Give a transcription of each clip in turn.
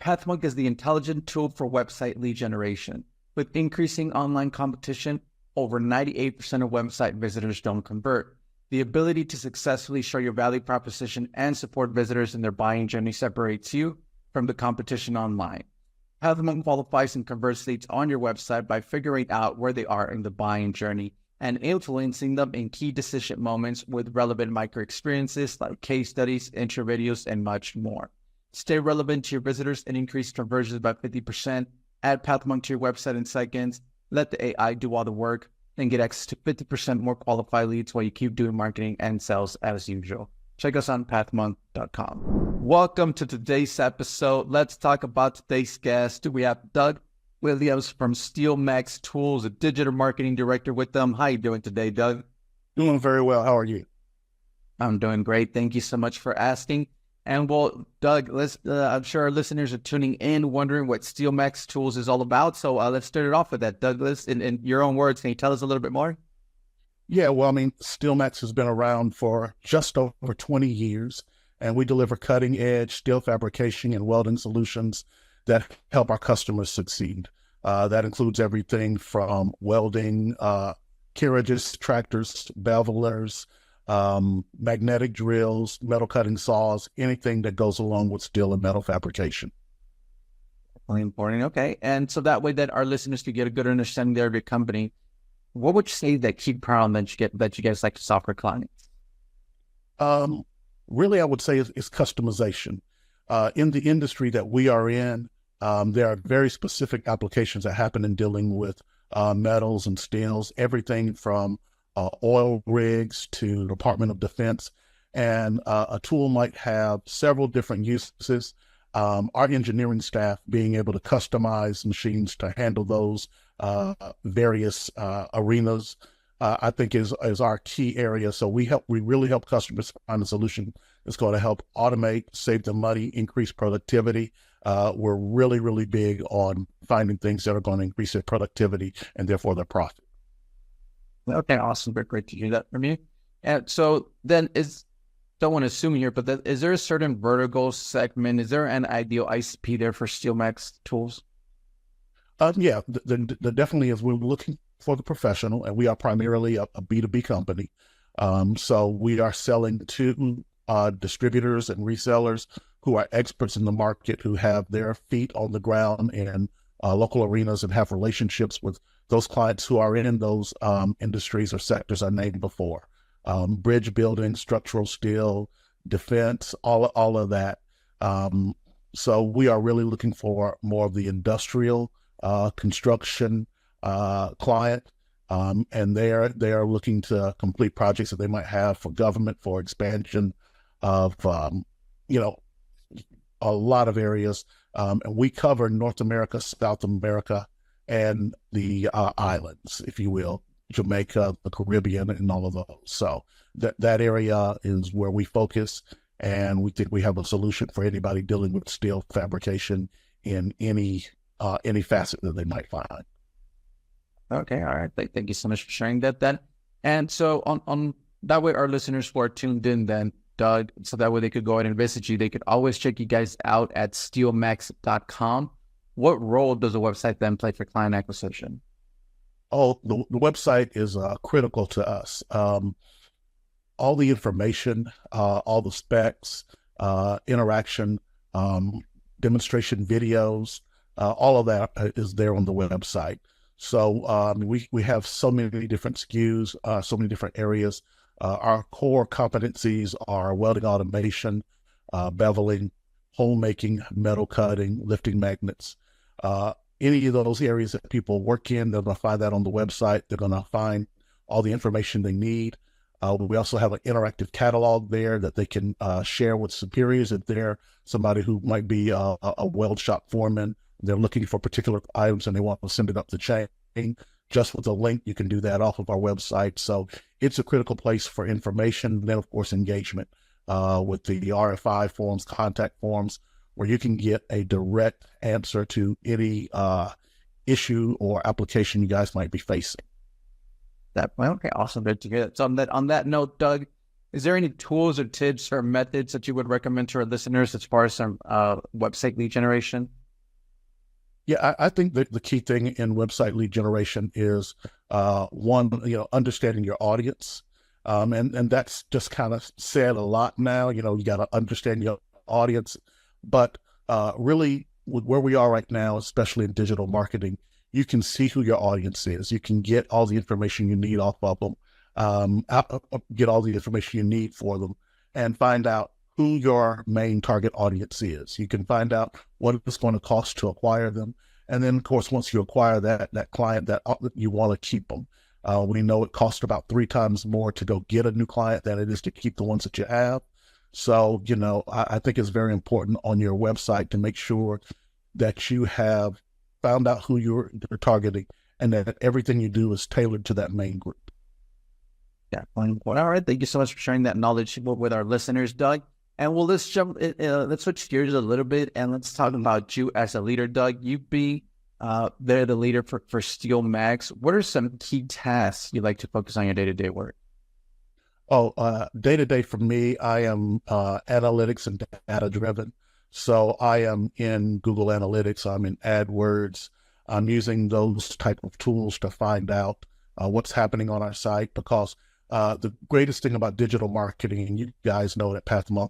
Pathmonk is the intelligent tool for website lead generation. With increasing online competition, over 98% of website visitors don't convert. The ability to successfully show your value proposition and support visitors in their buying journey separates you from the competition online. Pathmonk qualifies and converts leads on your website by figuring out where they are in the buying journey and influencing them in key decision moments with relevant micro experiences like case studies, intro videos, and much more. Stay relevant to your visitors and increase conversions by 50%. Add Pathmonk to your website in seconds. Let the AI do all the work and get access to 50% more qualified leads while you keep doing marketing and sales as usual. Check us on pathmonk.com. Welcome to today's episode. Let's talk about today's guest. We have Doug Williams from Steelmax Tools, a digital marketing director with them. How are you doing today, Doug? Doing very well. How are you? I'm doing great. Thank you so much for asking. And well, Doug, I'm sure our listeners are tuning in, wondering what Steelmax Tools is all about. So let's start it off with that. Douglas, in your own words, can you tell us a little bit more? Yeah, well, Steelmax has been around for just over 20 years, and we deliver cutting-edge steel fabrication and welding solutions that help our customers succeed. That includes everything from welding, carriages, tractors, bevelers, magnetic drills, metal cutting saws, anything that goes along with steel and metal fabrication. Really important. Okay. And so that way that our listeners could get a good understanding there of your company, what would you say that key problem that you guys like to solve for clients? Really, I would say is customization. In the industry that we are in, there are very specific applications that happen in dealing with metals and steels, everything from oil rigs to the Department of Defense, and a tool might have several different uses. Our engineering staff being able to customize machines to handle those various arenas, I think is our key area. So we really help customers find a solution that's going to help automate, save them money, increase productivity. We're really, really big on finding things that are going to increase their productivity and therefore their profit. Okay, awesome. Great to hear that from you. And so then don't want to assume here, but is there a certain vertical segment? Is there an ideal ICP there for Steelmax Tools? Yeah, the definitely is. We're looking for the professional, and we are primarily a B2B company. So we are selling to distributors and resellers who are experts in the market, who have their feet on the ground in local arenas and have relationships with those clients who are in those industries or sectors I named before. Bridge building, structural steel, defense, all of that. So we are really looking for more of the industrial construction client, and they are looking to complete projects that they might have for government, for expansion of a lot of areas. And we cover North America, South America, and the islands, if you will, Jamaica, the Caribbean, and all of those. So that area is where we focus, and we think we have a solution for anybody dealing with steel fabrication in any facet that they might find. Okay, all right. Thank you so much for sharing that then. And so on that way, our listeners who are tuned in then, Doug, so that way they could go ahead and visit you. They could always check you guys out at steelmax.com. What role does the website then play for client acquisition? Oh, the website is critical to us. All the information, all the specs, interaction, demonstration videos, all of that is there on the website. So we have so many different SKUs, so many different areas. Our core competencies are welding automation, beveling, hole making, metal cutting, lifting magnets. Any of those areas that people work in, they're going to find that on the website. They're going to find all the information they need. We also have an interactive catalog there that they can share with superiors if they're somebody who might be a weld shop foreman. They're looking for particular items and they want to send it up the chain. Just with a link, you can do that off of our website. So it's a critical place for information. And then, of course, engagement with the RFI forms, contact forms, where you can get a direct answer to any issue or application you guys might be facing. Okay, awesome. Good to hear that. So on that note, Doug, Is there any tools or tips or methods that you would recommend to our listeners as far as some website lead generation? Yeah, I think that the key thing in website lead generation is one, understanding your audience. And that's just kind of said a lot now. You got to understand your audience. But really, with where we are right now, especially in digital marketing, you can see who your audience is. You can get all the information you need off of them, get all the information you need for them, and find out who your main target audience is. You can find out what it's going to cost to acquire them. And then, of course, once you acquire that client, that you want to keep them. We know it costs about 3 times more to go get a new client than it is to keep the ones that you have. So, I think it's very important on your website to make sure that you have found out who you're targeting and that everything you do is tailored to that main group. Yeah. All right. Thank you so much for sharing that knowledge with our listeners, Doug. And let's switch gears a little bit and let's talk about you as a leader, Doug. You be they're the leader for Steelmax. What are some key tasks you like to focus on your day-to-day work? Day-to-day for me, I am analytics and data driven. So I am in Google Analytics. I'm in AdWords. I'm using those type of tools to find out what's happening on our site, because the greatest thing about digital marketing, and you guys know that Pathmonk,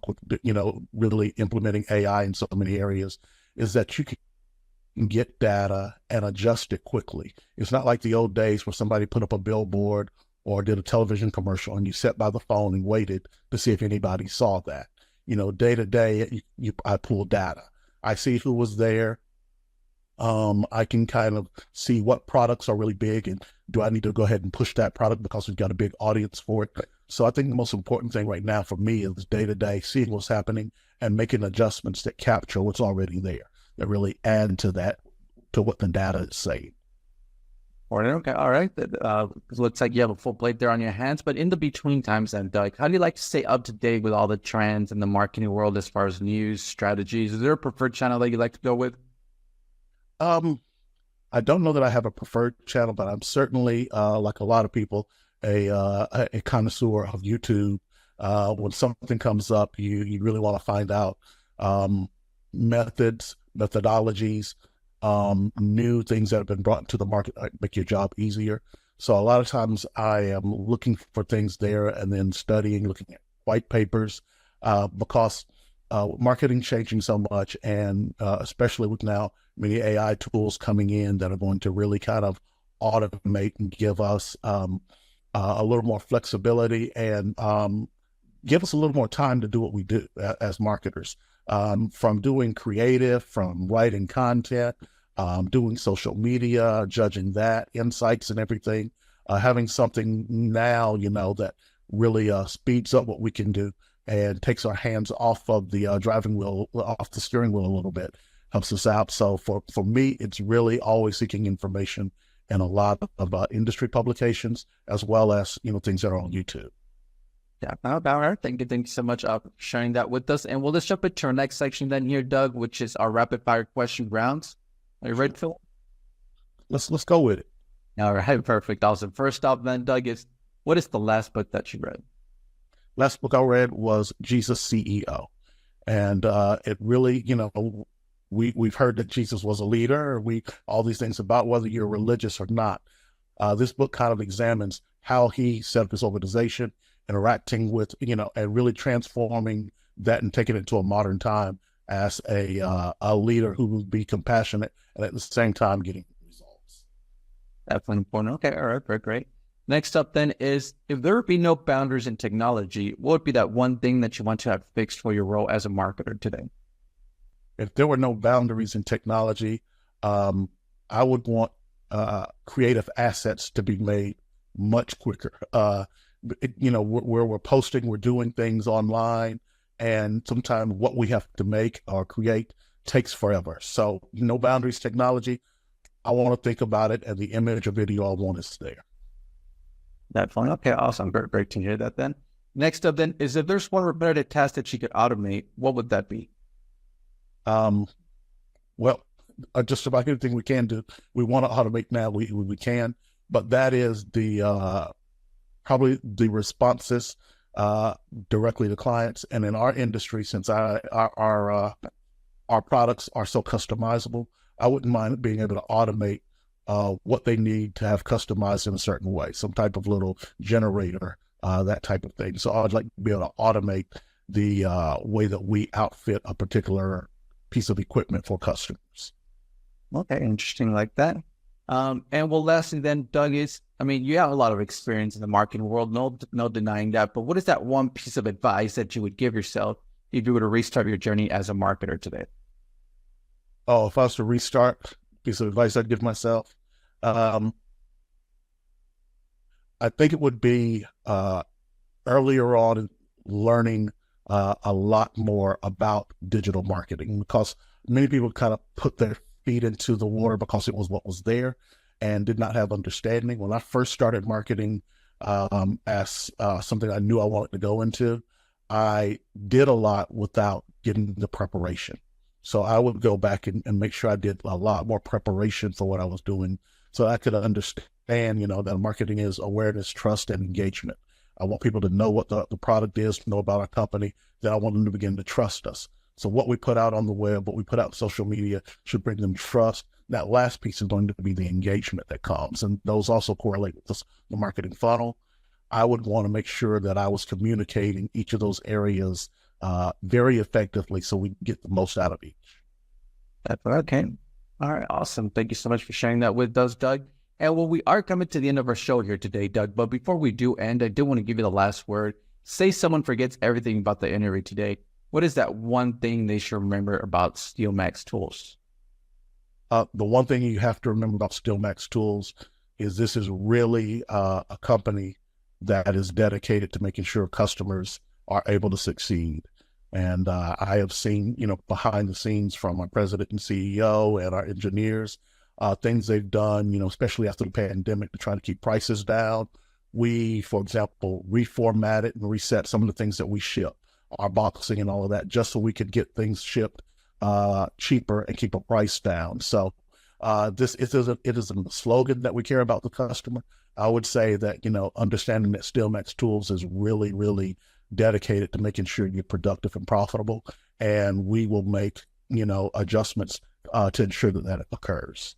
really implementing AI in so many areas, is that you can get data and adjust it quickly. It's not like the old days where somebody put up a billboard or did a television commercial and you sat by the phone and waited to see if anybody saw that. Day to day, I pull data. I see who was there. I can kind of see what products are really big and do I need to go ahead and push that product because we've got a big audience for it. So I think the most important thing right now for me is day to day, seeing what's happening and making adjustments that capture what's already there, that really add to what the data is saying. Okay, all right. Looks like you have a full plate there on your hands. But in the between times then, Doug, how do you like to stay up to date with all the trends in the marketing world as far as news, strategies? Is there a preferred channel that you like to go with? I don't know that I have a preferred channel, but I'm certainly, like a lot of people, a connoisseur of YouTube. When something comes up, you really want to find out methodologies, new things that have been brought to the market, make your job easier. So a lot of times I am looking for things there and then studying, looking at white papers, because marketing changing so much, and especially with now many AI tools coming in that are going to really kind of automate and give us a little more flexibility and give us a little more time to do what we do as marketers, from doing creative, from writing content, doing social media, judging that, insights and everything, having something now, that really speeds up what we can do and takes our hands off of the driving wheel, off the steering wheel a little bit, helps us out. So for me, it's really always seeking information in a lot of industry publications, as well as, things that are on YouTube. Yeah, all right. Thank you so much for sharing that with us. And we'll just jump into our next section then here, Doug, which is our rapid fire question rounds. Are you ready, Phil? Let's go with it. All right, perfect. Awesome. First off then, Doug, what is the last book that you read? Last book I read was Jesus CEO. And it really, we've heard that Jesus was a leader. All these things about whether you're religious or not. This book kind of examines how he set up his organization, interacting with, and really transforming that and taking it to a modern time as a leader who will be compassionate and at the same time getting results. Definitely important. Okay, all right, very great. Next up then is, if there would be no boundaries in technology, what would be that one thing that you want to have fixed for your role as a marketer today? If there were no boundaries in technology, I would want creative assets to be made much quicker. Where we're posting, we're doing things online, and sometimes what we have to make or create takes forever. So no boundaries technology, I want to think about it, and the image or video I want is there. Definitely. Okay, awesome. Great, great to hear that then. Next up then is, if there's one repetitive task that you could automate, what would that be? Well, just about anything we can do, we want to automate now, we can, but that is the probably the responses directly to clients. And in our industry, since our products are so customizable, I wouldn't mind being able to automate what they need to have customized in a certain way, some type of little generator, that type of thing. So I'd like to be able to automate the way that we outfit a particular piece of equipment for customers. Okay, interesting like that. And well, lastly then, Doug, you have a lot of experience in the marketing world, no denying that, but what is that one piece of advice that you would give yourself if you were to restart your journey as a marketer today? Oh, if I was to restart, piece of advice I'd give myself, I think it would be earlier on in learning a lot more about digital marketing, because many people kind of put their feet into the water because it was what was there and did not have understanding. When I first started marketing as something I knew I wanted to go into, I did a lot without getting the preparation. So I would go back and make sure I did a lot more preparation for what I was doing, so I could understand, that marketing is awareness, trust, and engagement. I want people to know what the product is, know about our company. Then I want them to begin to trust us. So what we put out on the web, what we put out on social media should bring them trust. That last piece is going to be the engagement that comes. And those also correlate with the marketing funnel. I would want to make sure that I was communicating each of those areas very effectively so we get the most out of each. Okay. All right. Awesome. Thank you so much for sharing that with us, Doug. And well, we are coming to the end of our show here today, Doug. But before we do end, I do want to give you the last word. Say someone forgets everything about the interview today. What is that one thing they should remember about Steelmax Tools? The one thing you have to remember about Steelmax Tools is this is really a company that is dedicated to making sure customers are able to succeed. And I have seen, behind the scenes from our president and CEO and our engineers, things they've done, especially after the pandemic, to try to keep prices down. We, for example, reformatted and reset some of the things that we ship, our boxing and all of that, just so we could get things shipped cheaper and keep a price down. So it isn't a slogan that we care about the customer. I would say that, understanding that Steelmax Tools is really, really dedicated to making sure you're productive and profitable, and we will make, adjustments to ensure that occurs.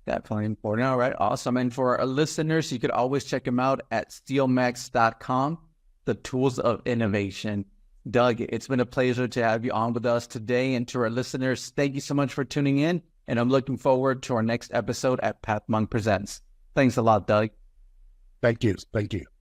Definitely important. All right. Awesome. And for our listeners, you could always check them out at steelmax.com, the tools of innovation. Doug, it's been a pleasure to have you on with us today. And to our listeners, thank you so much for tuning in. And I'm looking forward to our next episode at Pathmonk Presents. Thanks a lot, Doug. Thank you. Thank you.